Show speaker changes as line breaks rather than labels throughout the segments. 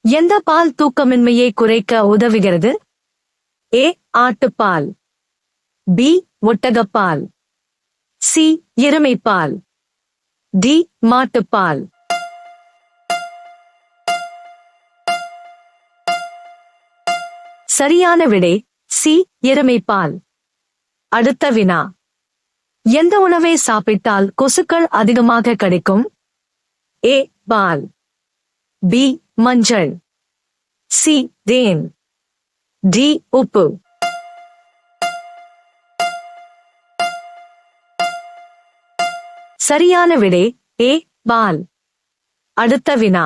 எந்த பால் தூக்கமின்மையை குறைக்க உதவுகிறது? ஏ. ஆட்டுப்பால். பி. ஒட்டகப்பால். சி. எருமைப்பால். டி. மாட்டுப்பால். சரியான விடை சி. எருமைப்பால். அடுத்த வினா. எந்த உணவை சாப்பிட்டால் கொசுக்கள் அதிகமாக கிடைக்கும்? ஏ. பால். பி. மஞ்சள். சி. தேன். டி. உப்பு. சரியான விடை ஏ. பால். அடுத்த வினா.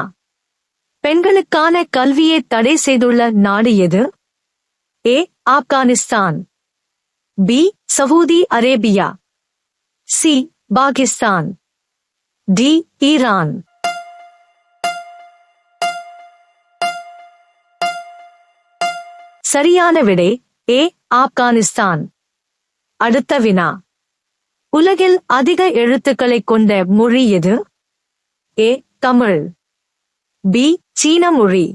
பெண்களுக்கான கல்வியை தடை செய்துள்ள நாடு எது? A. Afghanistan. B. Saudi Arabia. C. Pakistan. D. Iran. சரியான விடை ஏ. ஆப்கானிஸ்தான். அடுத்த வினா. உலகில் அதிக எழுத்துக்களை கொண்ட மொழி எது? ஏ. தமிழ். பி. சீன மொழி.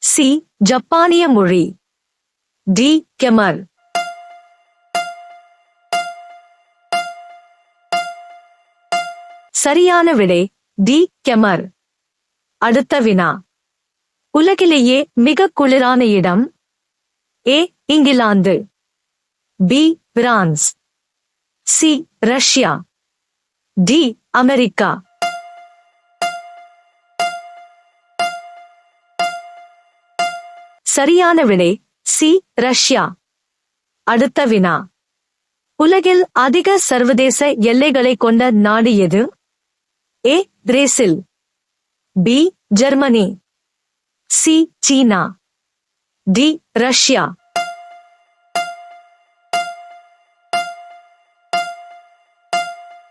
சி. ஜப்பானிய மொழி. டி. கெமர். சரியான விடை டி. கெமர். அடுத்த வினா. உலகிலேயே மிக குளிரான இடம்? ஏ. இங்கிலாந்து. B. France. C. Russia. D. America. சரியான விடை சி. ரஷ்யா. அடுத்த வினா. உலகில் அதிக சர்வதேச எல்லைகளை கொண்ட நாடு எது? ஏ. பிரேசில். பி. ஜெர்மனி. சி. சீனா. டி. ரஷ்யா.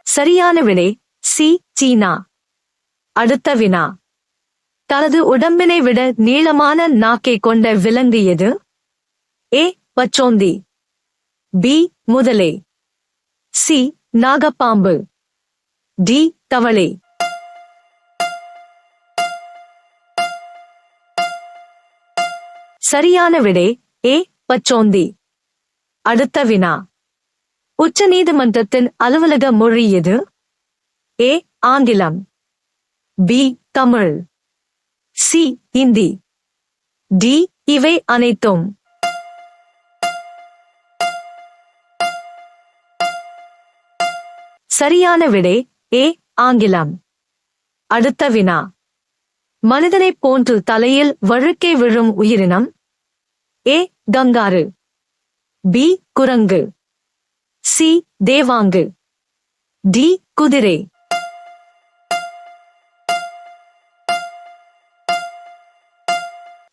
சரியான விடை சி. சீனா. அடுத்த வினா. தனது உடம்பினை விட நீளமான நாக்கை கொண்ட விலங்கு எது? ஏ. பச்சோந்தி. பி. முதலை. சி. நாகப்பாம்பு. டி. தவளை. சரியான விடை ஏ. பச்சோந்தி. அடுத்த வினா. உச்ச நீதிமன்றத்தின் அலுவலக மொழி எது? ஏ. ஆங்கிலம். B. Tamil. C. Hindi. D. இவை அனைத்தும். சரியான விடை ஏ. ஆங்கிலம். அடுத்த வினா. மனிதனைப் போன்று தலையில் வழுக்கை விழும் உயிரினம்? ஏ. கங்காரு. பி. குரங்கு. சி. தேவாங்கு. டி. குதிரை.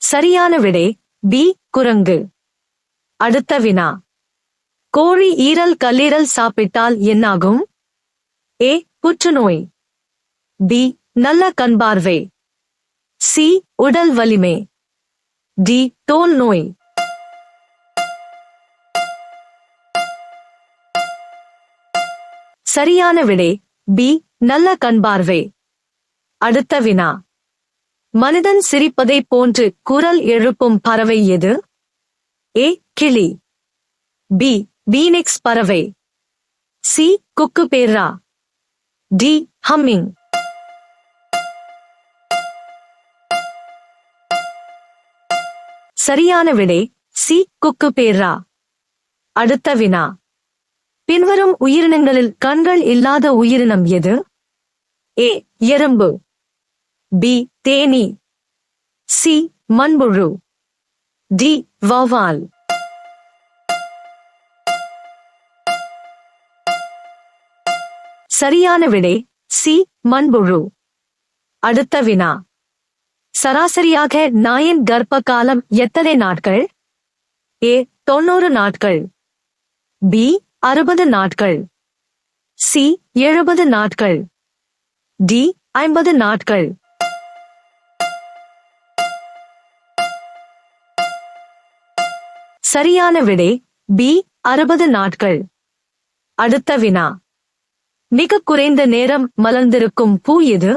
சரியான விடை பி. குரங்கு. அடுத்த வினா. கோழி ஈரல் கல்லீரல் சாப்பிட்டால் என்னாகும்? ஏ. புற்றுநோய். பி. நல்ல கண்பார்வை. சி. உடல் வலிமை. டி. தோல் நோய். சரியான விடை பி. நல்ல கண்பார்வை. அடுத்த வினா. மனிதன் சிரிப்பதைப் போன்று குரல் எழுப்பும் பறவை எது? ஏ. கிளி. பி. பீனிக்ஸ் பறவை. சி. குக்குபேரா. டி. ஹம்மிங். சரியான விடை சி. குக்குபேரா. அடுத்த வினா. பின்வரும் உயிரினங்களில் கண்கள் இல்லாத உயிரினம் எது? ஏ. எறும்பு. பி. தேனீ. சி. மண்புழு. டி. வௌவால். சரியான விடை சி. மண்புழு. அடுத்த வினா. சராசரியாக நாயின் கர்ப்ப காலம் எத்தனை நாட்கள்? ஏ. 90 நாட்கள். பி. 60 நாட்கள். சி. 70 நாட்கள். டி. 50 நாட்கள். சரியான விடை பி. 60 நாட்கள். அடுத்த வினா. மிக குறைந்த நேரம் மலர்ந்திருக்கும் பூ எது?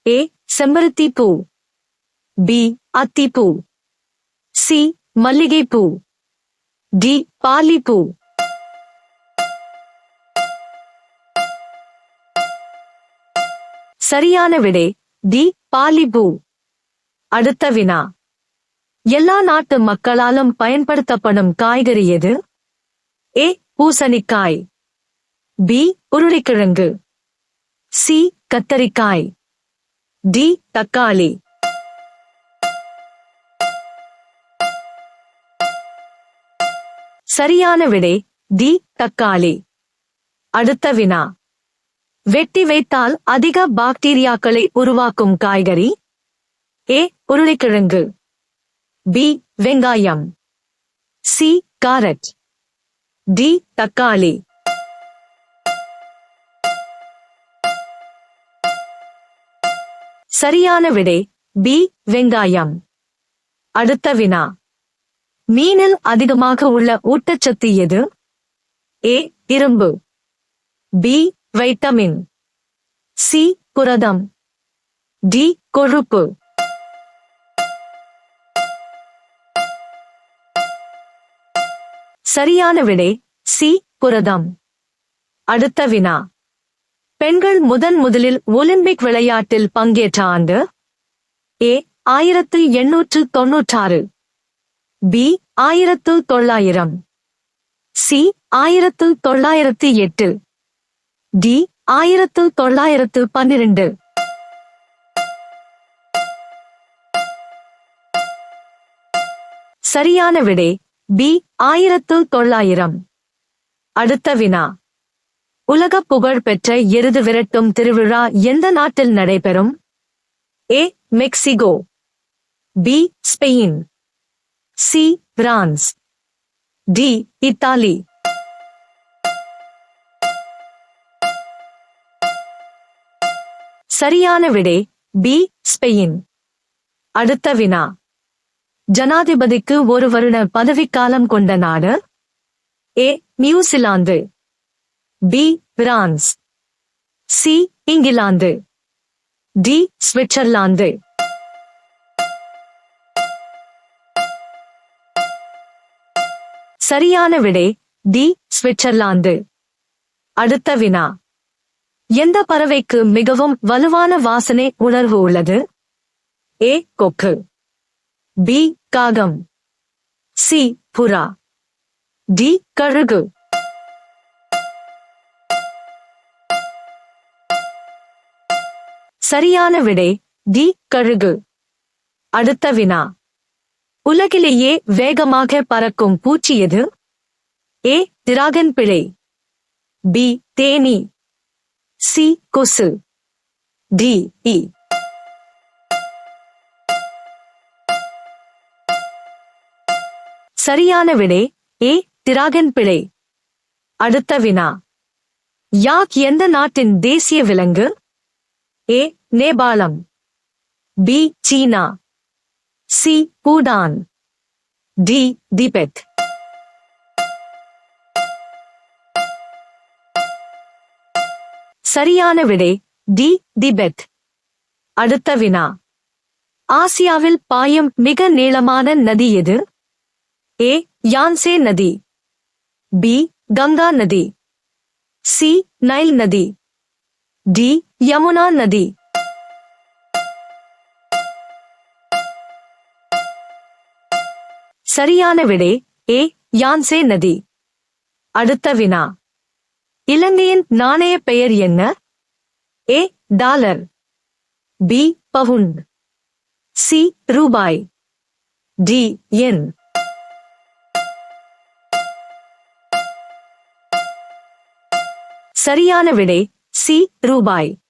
ஏ. செம்பருத்தி பூ. பி அத்திப்பூ, சி மல்லிகைப்பூ, டி பாலிப்பூ. சரியான விடை டி பாலிப்பூ. அடுத்த வினா, எல்லா நாட்டு மக்களாலும் பயன்படுத்தப்படும் காய்கறி எது? ஏ பூசணிக்காய், பி உருளைக்கிழங்கு, சி கத்தரிக்காய், டி தக்காளி. சரியான விடை டி தக்காளி. அடுத்த வினா, வெட்டி வைத்தால் அதிக பாக்டீரியாக்களை உருவாக்கும் காய்கறி? ஏ உருளைக்கிழங்கு, பி வெங்காயம், சி காரட், டி தக்காளி. சரியான விடை பி வெங்காயம். அடுத்த வினா, மீனில் அதிகமாக உள்ள ஊட்டச்சத்து எது? ஏ இரும்பு, பி வைட்டமின், சி புரதம், டி கொழுப்பு. சரியான விடை சி புரதம். அடுத்த வினா, பெண்கள் முதலில் ஒலிம்பிக் விளையாட்டில் பங்கேற்ற ஆண்டு? ஏ 1896, பி 1900, சி 1908, டி 1912. சரியான விடை பி 1900. அடுத்த வினா, உலக புகழ் பெற்ற எருது விரட்டும் திருவிழா எந்த நாட்டில் நடைபெறும்? A Mexico, B Spain, C France, D Italy. சரியான விடை பி ஸ்பெயின். அடுத்த வினா, ஜனாதிபதிக்கு ஒரு வருட பதவிக்காலம் கொண்ட நாடு? A New Zealand, B France, C England, D Switzerland. சரியான விடை டி சுவிட்சர்லாந்து. அடுத்த வினா, எந்த பறவைக்கு மிகவும் வலுவான வாசனை உணர்வு உள்ளது? ஏ கொக்கு, பி காகம், சி புறா, டி கழுகு. சரியான விடை டி கழுகு. அடுத்த வினா, உலகிலேயே வேகமாக பறக்கும் பூச்சி எது? ஏ டிராகன் பிழை, பி தேனீ, சி கொசு, டி ஈ. சரியான விடை ஏ டிராகன் பிழை. அடுத்த வினா, யாக் எந்த நாட்டின் தேசிய விலங்கு? ஏ நேபாளம், பி சீனா, சி பூடான், டி திபெத். சரியான விடை டி திபெத். அடுத்த வினா, ஆசியாவில் பாயும் மிக நீளமான நதி எது? ஏ யான்சே நதி, பி கங்கா நதி, சி நைல் நதி, டி யமுனா நதி. சரியான விடை ஏ யான்சே நதி. அடுத்த வினா, இலங்கையின் நாணய பெயர் என்ன? ஏ டாலர், பி பவுண்ட், சி ரூபாய், டி யென். சரியான விடை சி ரூபாய்.